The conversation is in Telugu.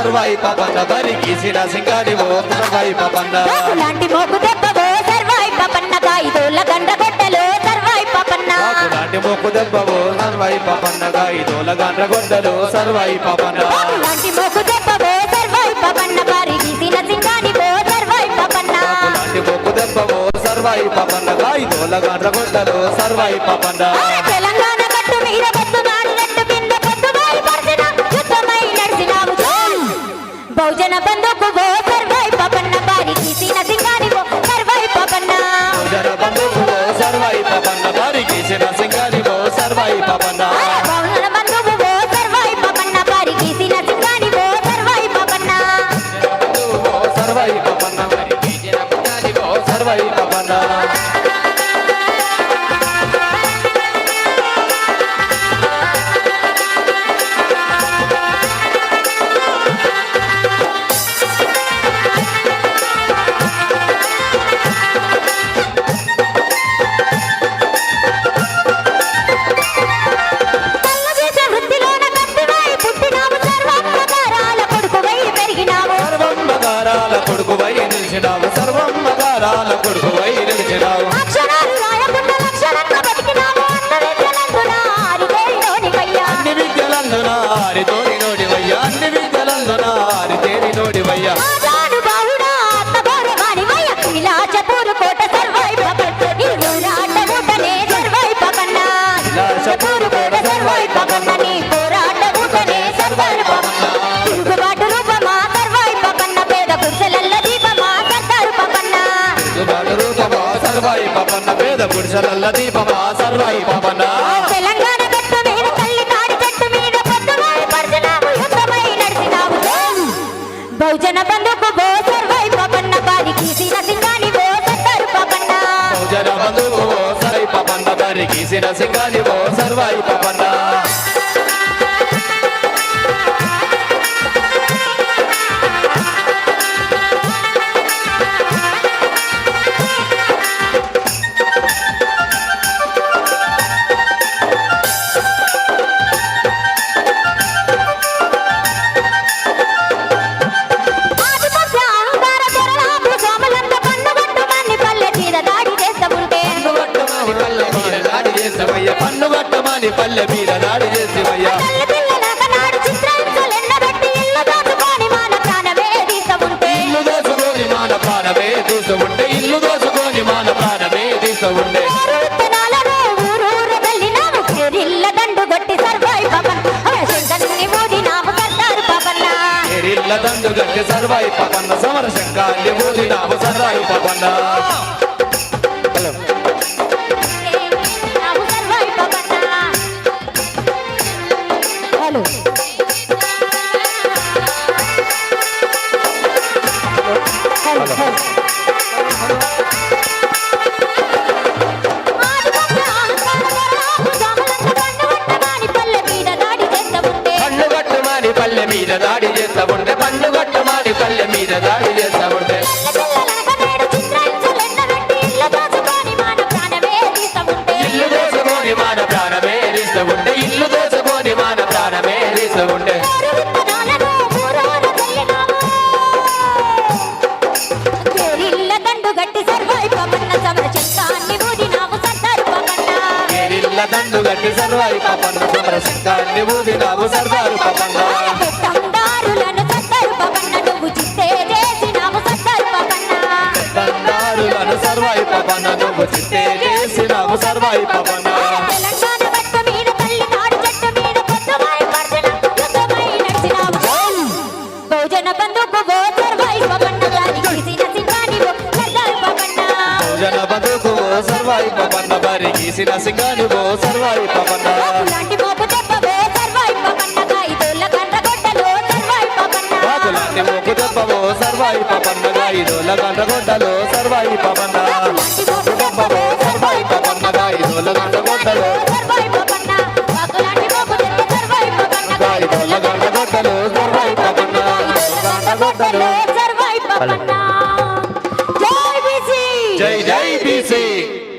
సర్వాయి పాపన్న బరిగీసిన సింగానివో సర్వాయి పాపన్న లాంటి మోకు దెబ్బవో సర్వాయి పాపన్న గాయిదోల గండ్ర గొడ్డలో సర్వాయి పాపన్న లాంటి మోకు దెబ్బవో సర్వాయి పాపన్న గాయిదోల గండ్ర గొడ్డలో సర్వాయి పాపన్న లాంటి మోకు దెబ్బవో సర్వాయి పాపన్న బరిగీసిన సింగానివో సర్వాయి పాపన్న లాంటి మోకు దెబ్బవో సర్వాయి పాపన్న గాయిదోల గండ్ర గొడ్డలో సర్వాయి పాపన్న తెలంగాణ గట్టు మీద బొత్తు నాడినట్టు కింద పొద్దువాయి పడిన యుద్ధమై నడిచినావు బహుజన బంధుకు ఓ సర్వాయి పాపన్న బరిగీసిన సింగానివో సర్వాయి పాపన్న బహుజన బంధుకు ఓ సర్వాయి పాపన్న బరిగీసిన సింగానివో సర్వాయి పాపన్న బహుజన బంధువు ఓ సర్వాయి పాపన్న బరిగీసిన సింగానివో సర్వాయి పాపన్న సర్వాయి పాపన్న బరిగీసిన సింగానివో సర్వాయి పాపన్న సర్వమ్మగారాల కొడుకువై నిలిచినావు అన్ని విద్యలందున ఆరితోని నోడివయ్యా అన్ని విద్యలందున ఆరితేరి నోడివయ్యా సర్వాయి పాపన్న పేద పురుషుల దీపమా సర్వాయి పాపన్న తెలంగాణ గట్టు మీద తల్లి తాడి చెట్టు మీద పొద్దువాయి పడినావు యుద్ధమై నడిచినావు బహుజన బంధుకు ఓ సర్వాయి పాపన్న బరిగీసిన సింగానివో సర్వాయి పాపన్న బహుజన బంధువు ఓ సర్వాయి పాపన్న బరిగీసిన సింగానివో సర్వాయి పాపన్న పన్నుగట్టమాని పల్లె మీద దాడి చేసివయ్యా ఇల్లు దోచుకొని మాన ప్రాణమే తీసుకుంటే ఇల్లు దోచుకొని మాన ప్రాణమే తీసుకుంటే దండు గట్టి సర్వాయి పాపన్న సమర శంకాన్ని ఊదినాము సర్వాయి పాపన్న పల్లె మీద దాడి చేస్తా ఉంటే పండుగట్టమాని పల్లె మీద దాడి చేస్తా ఉంటే ఇల్లు దోచుకొని మాన ప్రాణమే తీస్తా ఉంటే ఇల్లు దోచుకొని మాన ప్రాణమే తీస్తా ఉంటే దండు గట్టి సర్వాయి పాపన్న సమర శంకాన్ని ఊదినాము సర్దారు పాపన్న దండారులను సర్వాయి పాపన్న నువ్వు చిత్తే చేసినాము సర్వాయి పాపన్న బహుజన బంధుకు ఓ సర్వాయి పాపన్న బహుజన బంధుకు ఓ సర్వాయి పాపన్న బరిగీసిన సింగానివో సర్వాయి పాపన్న లాంటి మోపు దెబ్బవో సర్వాయి పాపన్న గాయిదోల గండ్ర గొడ్డలో సర్వాయి పాపన్న లాంటి మోపు దెబ్బవో సర్వాయి పాపన్న గాయిదోల గండ్ర గొడ్డలో సర్వాయి పాపన్న లాంటి మోపు దెబ్బవో సర్వాయి పాపన్న గాయిదోల గండ్ర గొడ్డలో సర్వాయి పాపన్న లాంటి మోపు దెబ్బ సర్వాయి పాపన్న గాయిదోల గండ్ర గొడ్డలో సర్వాయి పాపన్న గండ్ర గొడ్డలో సర్వాయి పాపన్న జై బీసీ జై జై బీసీ